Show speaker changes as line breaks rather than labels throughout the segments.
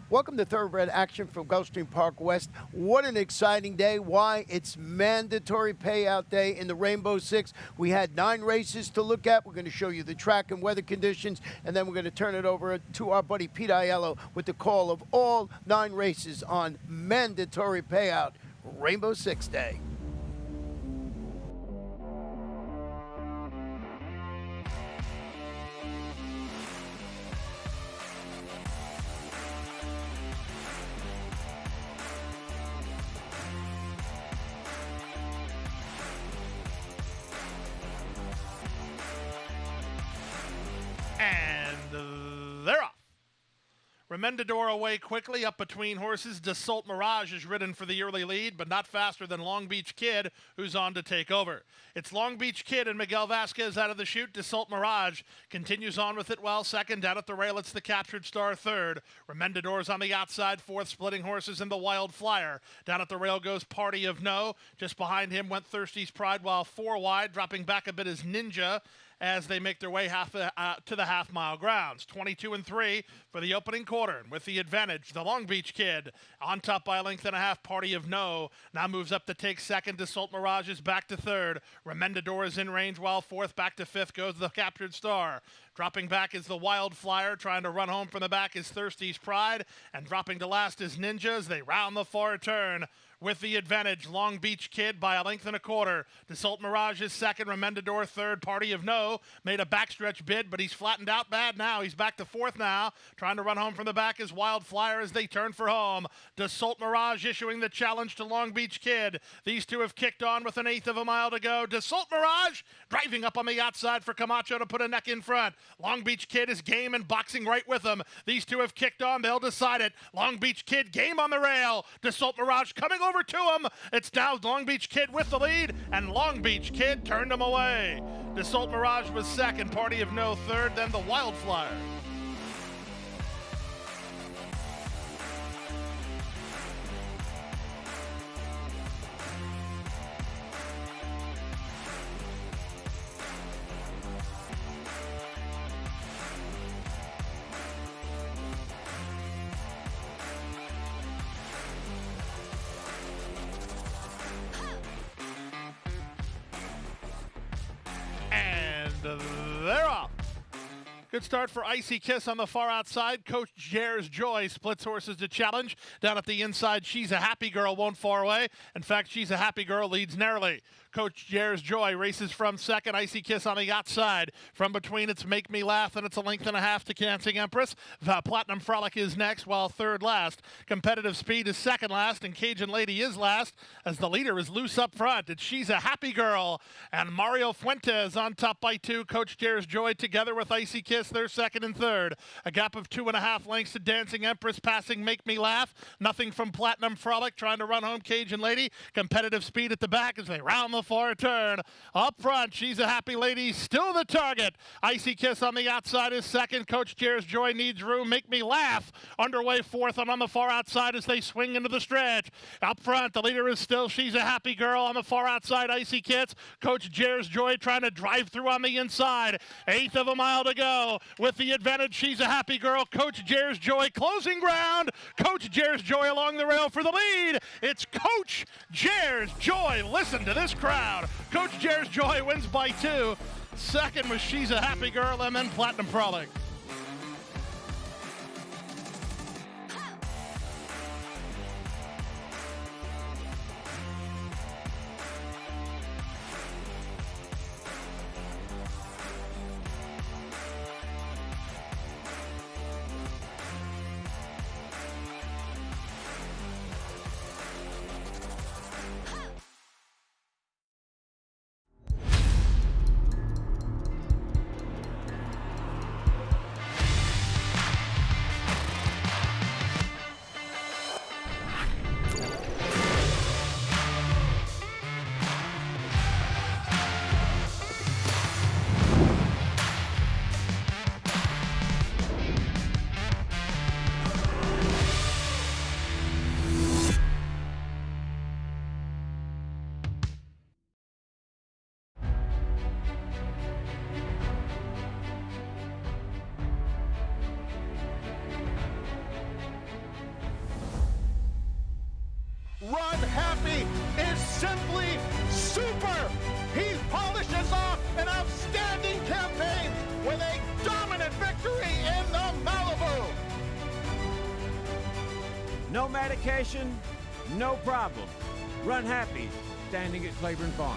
Welcome to Thoroughbred Action from Gulfstream Park West. What an exciting day. Why? It's mandatory payout day in the Rainbow Six. We had 9 races to look at. We're going to show you the track and weather conditions, and then we're going to turn it over to our buddy Pete Aiello with the call of all 9 races on mandatory payout Rainbow Six Day.
And they're off. Remendador away quickly up between horses. Dassault Mirage is ridden for the early lead, but not faster than Long Beach Kid, who's on to take over. It's Long Beach Kid and Miguel Vasquez out of the chute. Dassault Mirage continues on with it well. Second, down at the rail, it's the Captured Star third. Remendador's on the outside, fourth, splitting horses in the Wild Flyer. Down at the rail goes Party of No. Just behind him went Thirsty's Pride, while 4 wide, dropping back a bit is Ninja, as they make their way to the half-mile grounds. 22 and 3 for the opening quarter. And with the advantage, the Long Beach Kid on top by a length and a half. Party of No now moves up to take second. Dassault Mirage is back to third. Remendador is in range, while fourth. Back to fifth goes the Captured Star. Dropping back is the Wild Flyer. Trying to run home from the back is Thirsty's Pride. And dropping to last is Ninja as they round the far turn. With the advantage, Long Beach Kid by a length and a quarter. Dassault Mirage is second, Remendador third. Party of No made a backstretch bid, but he's flattened out bad now. He's back to fourth now. Trying to run home from the back is Wild Flyer as they turn for home. Dassault Mirage issuing the challenge to Long Beach Kid. These two have kicked on with an eighth of a mile to go. Dassault Mirage driving up on the outside for Camacho to put a neck in front. Long Beach Kid is game and boxing right with them. These two have kicked on. They'll decide it. Long Beach Kid game on the rail. Dassault Mirage coming over to him. It's now Long Beach Kid with the lead, and Long Beach Kid turned him away. Dassault Mirage was second, Party of No third, then the Wild Flyer. And they're off. Good start for Icy Kiss on the far outside. Coach Jares Joy splits horses to challenge. Down at the inside, She's a Happy Girl won't far away. In fact, She's a Happy Girl leads narrowly. Coach Jares Joy races from second. Icy Kiss on the outside. From between, it's Make Me Laugh, and it's a length and a half to Dancing Empress. The Platinum Frolic is next, while third last. Competitive Speed is second last, and Cajun Lady is last, as the leader is loose up front. It's She's a Happy Girl, and Mario Fuentes on top by 2. Coach Jares Joy together with Icy Kiss, they're second and third. A gap of 2.5 lengths to Dancing Empress, passing Make Me Laugh. Nothing from Platinum Frolic, trying to run home Cajun Lady. Competitive Speed at the back as they round the far turn. Up front, She's a Happy Lady, still the target. Icy Kiss on the outside is second. Coach Jares Joy needs room. Make Me Laugh underway fourth, and on the far outside as they swing into the stretch. Up front, the leader is still She's a Happy Girl. On the far outside, Icy Kiss. Coach Jares Joy trying to drive through on the inside. Eighth of a mile to go. With the advantage, She's a Happy Girl. Coach Jares Joy closing ground. Coach Jares Joy along the rail for the lead. It's Coach Jares Joy. Listen to this crowd. Coach Jares Joy wins by 2. Second was She's a Happy Girl, and then Platinum Frolic.
Happy is simply super. He polishes off an outstanding campaign with a dominant victory in the Malibu.
No medication, no problem. Run happy, standing at Claiborne Farm.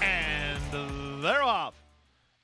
And they're off.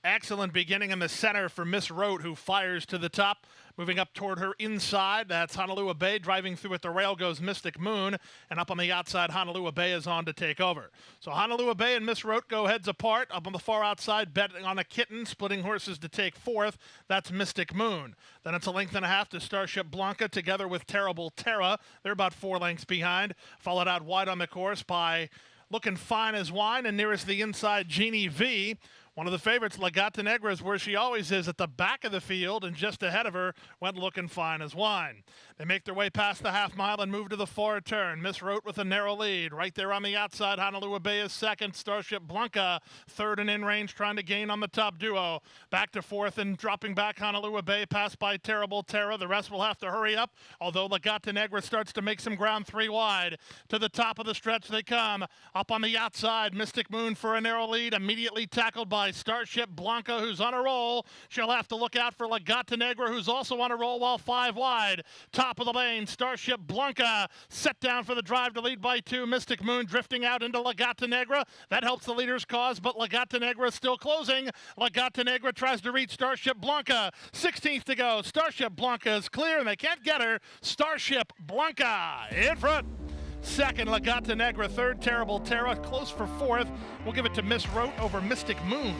Excellent beginning in the center for Miss Rote, who fires to the top. Moving up toward her inside, that's Honolulu Bay. Driving through at the rail goes Mystic Moon. And up on the outside, Honolulu Bay is on to take over. So Honolulu Bay and Miss Rote go heads apart. Up on the far outside, betting on a kitten, splitting horses to take fourth. That's Mystic Moon. Then it's a length and a half to Starship Blanca together with Terrible Terra. They're about 4 lengths behind. Followed out wide on the course by Looking Fine as Wine, and nearest the inside, Genie V. One of the favorites, La Gata Negra, is where she always is, at the back of the field, and just ahead of her went Looking Fine as Wine. They make their way past the half mile and move to the far turn. Miss Rote with a narrow lead. Right there on the outside, Honolulu Bay is second. Starship Blanca, third and in range, trying to gain on the top duo. Back to fourth and dropping back, Honolulu Bay, passed by Terrible Terra. The rest will have to hurry up, although La Gata Negra starts to make some ground 3 wide. To the top of the stretch they come. Up on the outside, Mystic Moon for a narrow lead, immediately tackled by Starship Blanca, who's on a roll. She'll have to look out for La Gata Negra, who's also on a roll, while 5 wide. Top of the lane, Starship Blanca set down for the drive to lead by 2. Mystic Moon drifting out into La Gata Negra. That helps the leader's cause, but La Gata Negra is still closing. La Gata Negra tries to reach Starship Blanca. 16th to go. Starship Blanca is clear, and they can't get her. Starship Blanca in front. Second, La Gata Negra. Third, Terrible Terra. Close for fourth. We'll give it to Miss Rote over Mystic Moon.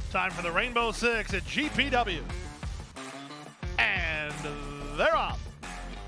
Time for the Rainbow Six at GPW. And they're off.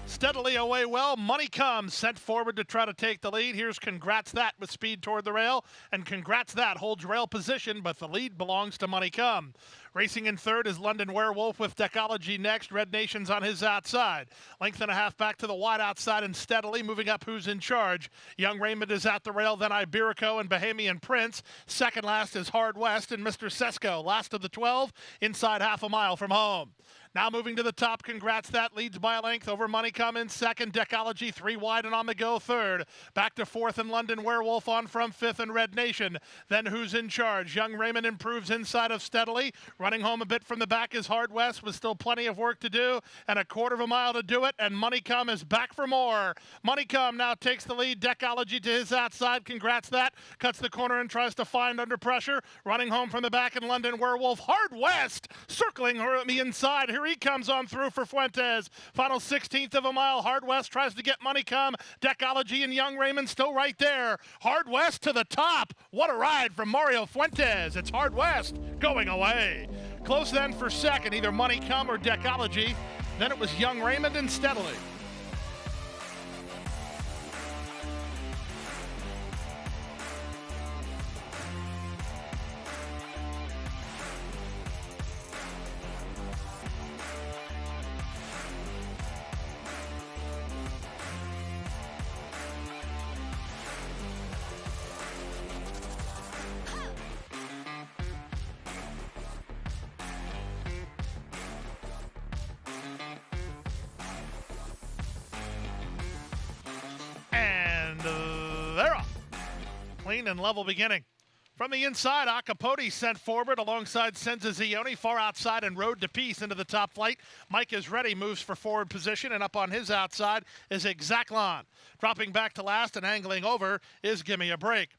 Steadily away well. Money Comes sent forward to try to take the lead. Here's Congrats That with speed toward the rail. And Congrats That holds rail position, but the lead belongs to Money Come. Racing in third is London Werewolf with Decology next. Red Nation's on his outside. Length and a half back to the wide outside and steadily moving up Who's in Charge. Young Raymond is at the rail, then Iberico and Bahamian Prince. Second last is Hard West and Mr. Sesko. Last of the 12, inside half a mile from home. Now moving to the top, Congrats That leads by a length over Money Come in second. Decology 3 wide and on the go third. Back to fourth and London Werewolf on from fifth and Red Nation. Then Who's in Charge? Young Raymond improves inside of steadily. Running home a bit from the back is Hard West with still plenty of work to do and a quarter of a mile to do it, and Money Come is back for more. Money Come now takes the lead. Decology to his outside. Congrats That cuts the corner and tries to find under pressure. Running home from the back in London Werewolf. Hard West circling her on the inside. Here he comes on through for Fuentes. Final 16th of a mile. Hard West tries to get Money Come. Decology and Young Raymond still right there. Hard West to the top. What a ride from Mario Fuentes. It's Hard West going away. Close then for second, either Money Come or Decology. Then it was Young Raymond and steadily. They're off. Clean and level beginning. From the inside, Acapoti sent forward alongside Senza Zioni, far outside and Road to Peace into the top flight. Mike is ready, moves for forward position, and up on his outside is Exaclon. Dropping back to last and angling over is Gimme a Break.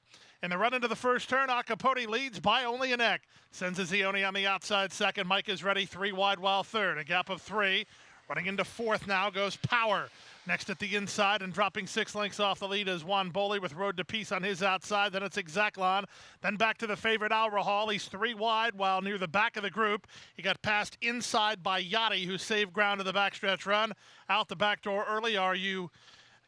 In the run into the first turn, Acapoti leads by only a neck. Senza Zioni on the outside second. Mike is ready, 3 wide while third. A gap of 3. Running into fourth now goes Power. Next at the inside and dropping 6 lengths off the lead is Juan Boley with Road to Peace on his outside. Then it's Exaclon. Then back to the favorite Al Rahal. He's 3 wide while near the back of the group. He got passed inside by Yachty, who saved ground in the backstretch run. Out the back door early are you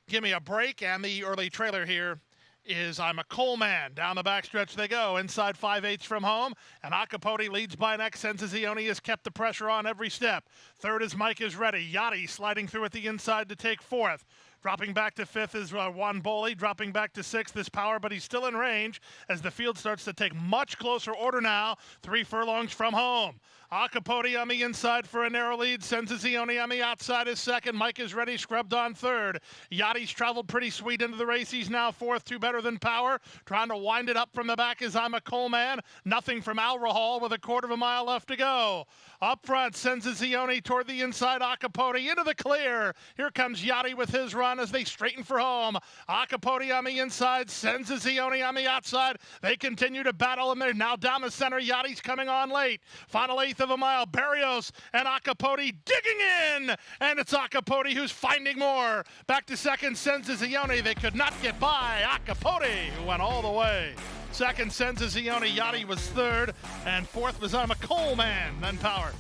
Give Me a Break, and the early trailer here is I'm a Coal Man. Down the backstretch they go, inside 5/8 from home, and Acapoti leads by neck. Sensazione has kept the pressure on every step. Third is Mike is Ready. Yachty sliding through at the inside to take fourth. Dropping back to fifth is Juan Boley. Dropping back to sixth is Power, but he's still in range as the field starts to take much closer order now. 3 furlongs from home. Acapoti on the inside for a narrow lead. Sensazione on the outside is second. Mike is Ready, scrubbed on third. Yachty's traveled pretty sweet into the race. He's now fourth, 2 better than Power. Trying to wind it up from the back is I'm a Coal Man. Nothing from Al Rahal with a 1/4 mile left to go. Up front, Sensazione toward the inside. Acapoti into the clear. Here comes Yachty with his run as they straighten for home. Acapoti on the inside, Sensazione on the outside. They continue to battle, and they're now down the center. Yachty's coming on late. Final 1/8 of a mile. Barrios and Acapoti digging in, and it's Acapoti who's finding more. Back to second, Sensazione. They could not get by Acapoti, who went all the way. Second, Sensazione. Yachty was third, and fourth was I'm a Coal Man, then Power.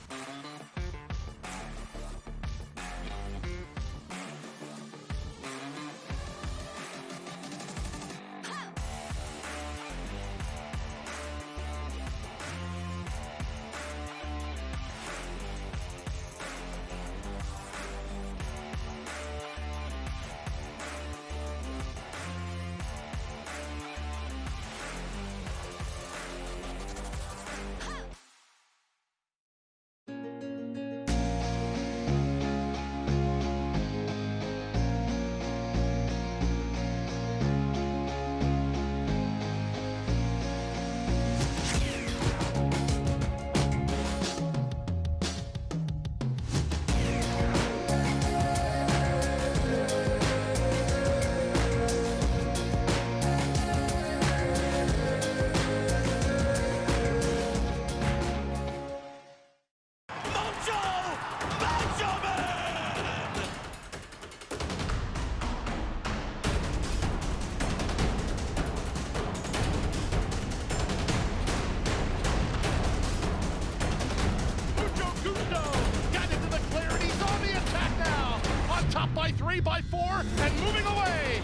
By 3, by 4, and moving away.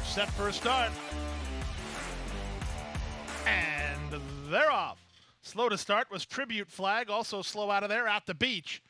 Set for a start. And they're off. Slow to start was Tribute Flag, also slow out of there at the beach.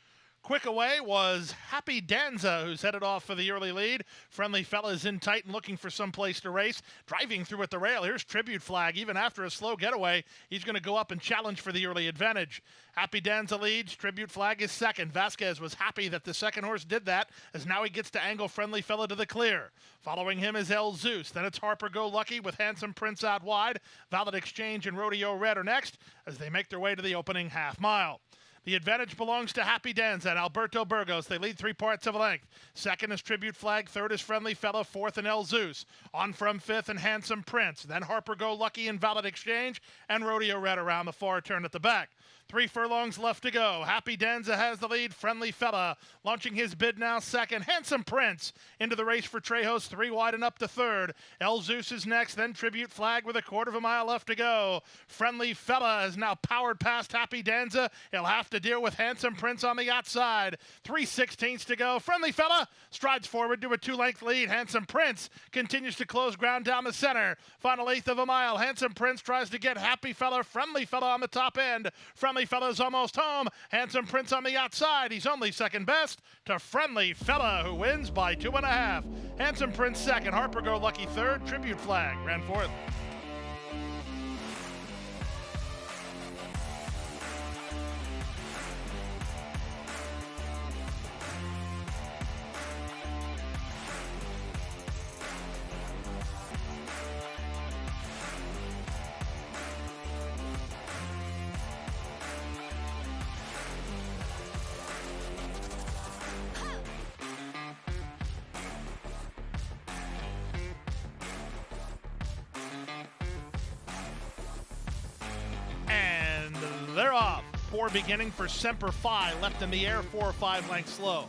Quick away was Happy Danza, who's headed off for the early lead. Friendly Fella's in tight and looking for some place to race. Driving through at the rail, here's Tribute Flag. Even after a slow getaway, he's going to go up and challenge for the early advantage. Happy Danza leads, Tribute Flag is second. Vasquez was happy that the second horse did that, as now he gets to angle Friendly Fella to the clear. Following him is El Zeus. Then it's Harper Go Lucky with Handsome Prince out wide. Valid Exchange and Rodeo Red are next as they make their way to the opening half mile. The advantage belongs to Happy Danza and Alberto Burgos. They lead 3 parts of a length. Second is Tribute Flag. Third is Friendly Fella. Fourth and El Zeus. On from fifth and Handsome Prince. Then Harper Go Lucky and Valid Exchange and Rodeo Red around the far turn at the back. 3 furlongs left to go. Happy Danza has the lead. Friendly Fella launching his bid now second. Handsome Prince into the race for Trejos. 3 wide and up to third. El Zeus is next. Then Tribute Flag with a 1/4 mile left to go. Friendly Fella has now powered past Happy Danza. He'll have to deal with Handsome Prince on the outside. 3/16 to go. Friendly Fella strides forward to a 2-length lead. Handsome Prince continues to close ground down the center. Final 1/8 of a mile. Handsome Prince tries to get Happy Fella. Friendly Fella on the top end. Friendly Fella's almost home. Handsome Prince on the outside. He's only second best to Friendly Fella, who wins by 2.5. Handsome Prince second. Harper Go Lucky third. Tribute Flag ran fourth. Poor beginning for Semper Fi, left in the air 4 or 5 lengths slow.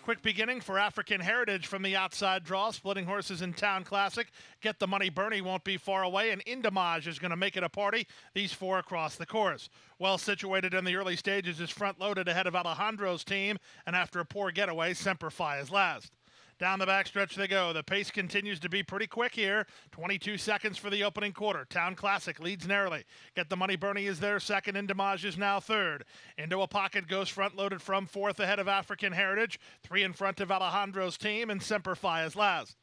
Quick beginning for African Heritage from the outside draw, splitting horses in Town Classic. Get the Money Bernie won't be far away, and Indamage is going to make it a party. These 4 across the course. Well situated in the early stages is front-loaded ahead of Alejandro's team, and after a poor getaway, Semper Fi is last. Down the backstretch they go. The pace continues to be pretty quick here. 22 seconds for the opening quarter. Town Classic leads narrowly. Get the Money Bernie is there second. Indamage is now third. Into a pocket goes front-loaded from fourth ahead of African Heritage. 3 in front of Alejandro's team, and Semper Fi is last.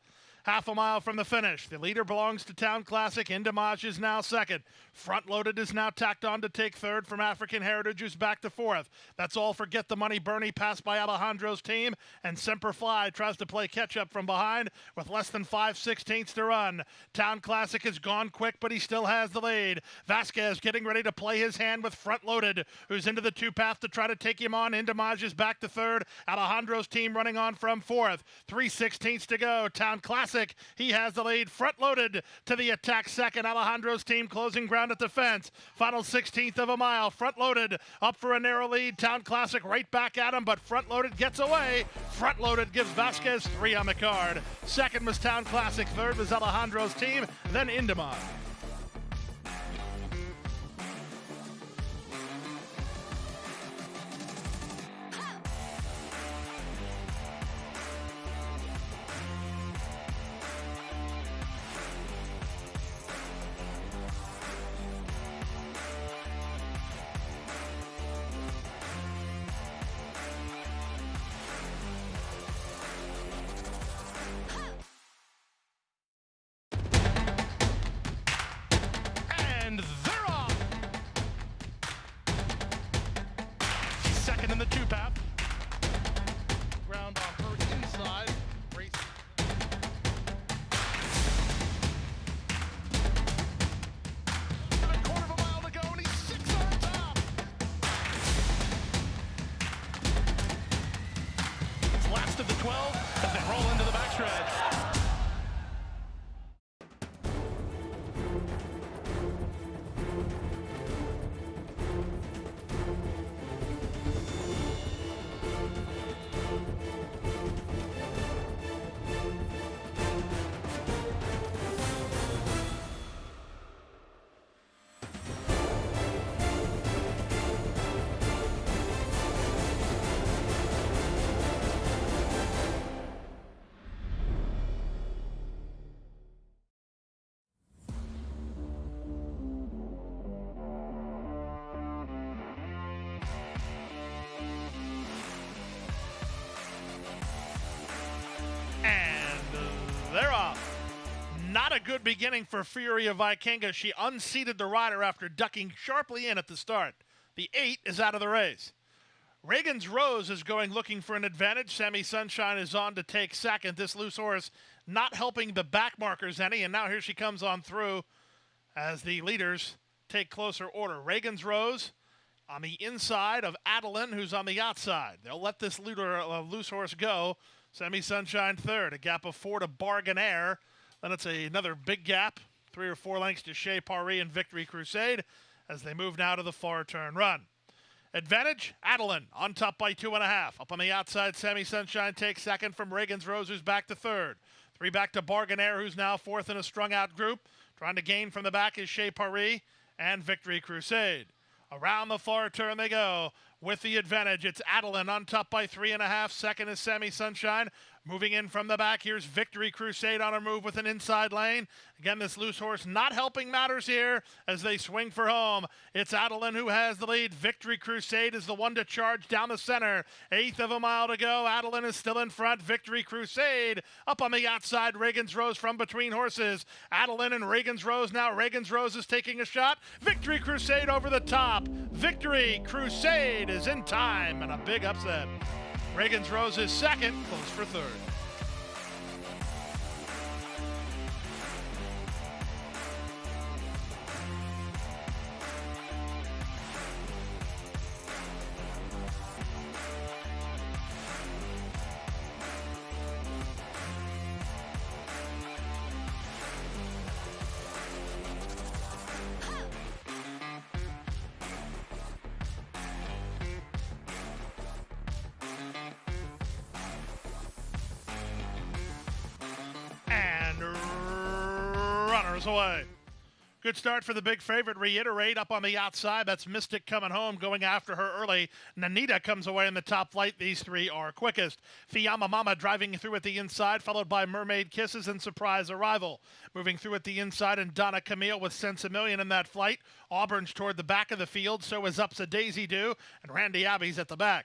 Half a mile from the finish. The leader belongs to Town Classic. Indamage is now second. Front-loaded is now tacked on to take third from African Heritage, who's back to fourth. That's all for Get the Money Bernie, passed by Alejandro's team, and Semper Fi tries to play catch-up from behind with less than 5/16 to run. Town Classic has gone quick, but he still has the lead. Vasquez getting ready to play his hand with Front-loaded, who's into the 2-path to try to take him on. Indamage is back to third. Alejandro's team running on from fourth. 3/16 to go. Town Classic, he has the lead. Front-loaded to the attack second. Alejandro's team closing ground at the fence. Final 16th of a mile. Front-loaded up for a narrow lead. Town Classic right back at him, but Front-loaded gets away. Front-loaded gives Vasquez 3 on the card. Second was Town Classic. Third was Alejandro's team. Then Indamage. And they're off. Second in the 2-path. Ground on her inside. Race. A quarter of a mile to go, and he's 6 on top. It's last of the 12 as they roll into the backstretch. They're off. Not a good beginning for Fury of Vikinga. She unseated the rider after ducking sharply in at the start. The 8 is out of the race. Reagan's Rose is going looking for an advantage. Sammy Sunshine is on to take second. This loose horse not helping the back markers any, and now here she comes on through as the leaders take closer order. Reagan's Rose on the inside of Adeline, who's on the outside. They'll let this loose horse go. Sammy Sunshine third, a gap of 4 to Bargainaire. Then it's another big gap, 3 or 4 lengths to Chez Paris and Victory Crusade as they move now to the far turn run. Advantage, Adeline on top by 2.5. Up on the outside, Sammy Sunshine takes second from Reagan's Rose, who's back to third. 3 back to Bargainaire, who's now fourth in a strung out group. Trying to gain from the back is Chez Paris and Victory Crusade. Around the far turn they go. With the advantage, it's Adeline on top by 3.5. Second is Sammy Sunshine. Moving in from the back, here's Victory Crusade on a move with an inside lane. Again, this loose horse not helping matters here as they swing for home. It's Adeline who has the lead. Victory Crusade is the one to charge down the center. 1/8 of a mile to go. Adeline is still in front. Victory Crusade up on the outside. Reagan's Rose from between horses. Adeline and Reagan's Rose now. Reagan's Rose is taking a shot. Victory Crusade over the top. Victory Crusade is in time and a big upset. Reagan's Rose is second, close for third. runners away. Good start for the big favorite. Reiterate up on the outside. That's Mystic coming home, going after her early. Nanita comes away in the top flight. These three are quickest. Fiamma Mama driving through at the inside, followed by Mermaid Kisses and Surprise Arrival. Moving through at the inside, and Donna Camille with Sense a Million in that flight. Auburn's toward the back of the field, so is Upsa Daisy Do, and Randy Abbey's at the back.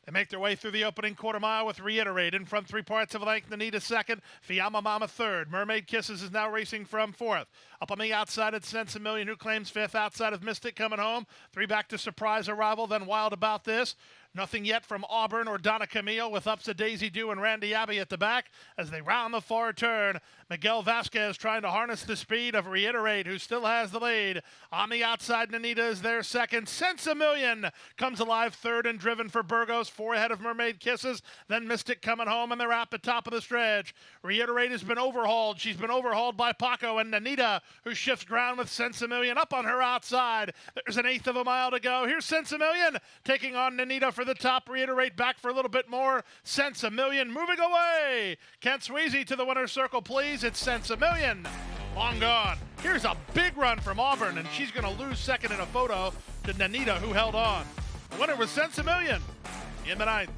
They make their way through the opening quarter mile with Reiterate in front 3 parts of a length. Nanita second, Fiamma Mama third. Mermaid Kisses is now racing from fourth. Up on the outside, it's Sense a Million, who claims fifth outside of Mystic coming home. 3 back to Surprise Arrival, then Wild About This. Nothing yet from Auburn or Donna Camille, with Upsa Daisy Do and Randy Abbey at the back as they round the far turn. Miguel Vasquez trying to harness the speed of Reiterate, who still has the lead. On the outside, Nanita is there second. Sense a Million comes alive third and driven for Burgos, 4 ahead of Mermaid Kisses. Then Mystic coming home, and they're at the top of the stretch. Reiterate has been overhauled. She's been overhauled by Paco and Nanita, who shifts ground with Sense a Million up on her outside. There's an eighth of a mile to go. Here's Sense a Million taking on Nanita for the top. Reiterate back for a little bit more. Sense a Million moving away. Kent Sweezy to the winner's circle, please. It's Sense a Million. Long gone. Here's a big run from Auburn, and she's going to lose second in a photo to Nanita, who held on. The winner was Sense a Million in the ninth.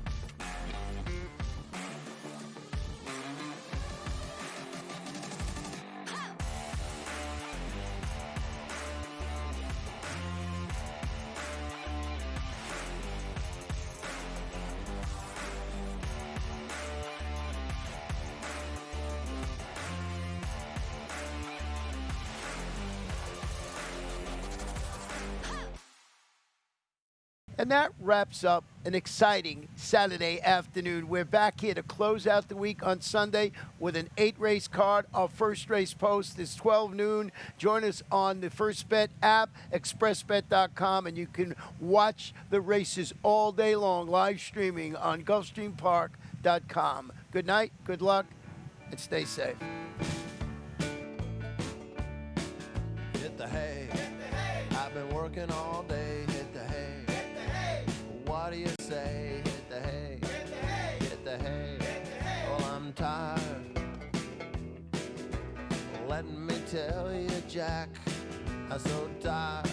And that wraps up an exciting Saturday afternoon. We're back here to close out the week on Sunday with an 8-race card. Our first race post is 12 noon. Join us on the First Bet app, expressbet.com, and you can watch the races all day long, live streaming on Gulfstreampark.com. Good night, good luck, and stay safe.
Hit the hay. I've been working all day. Hit the hay. What do you say? Hit the hay. Hit the hay. Well, I'm tired. Let me tell you, Jack, I'm so tired.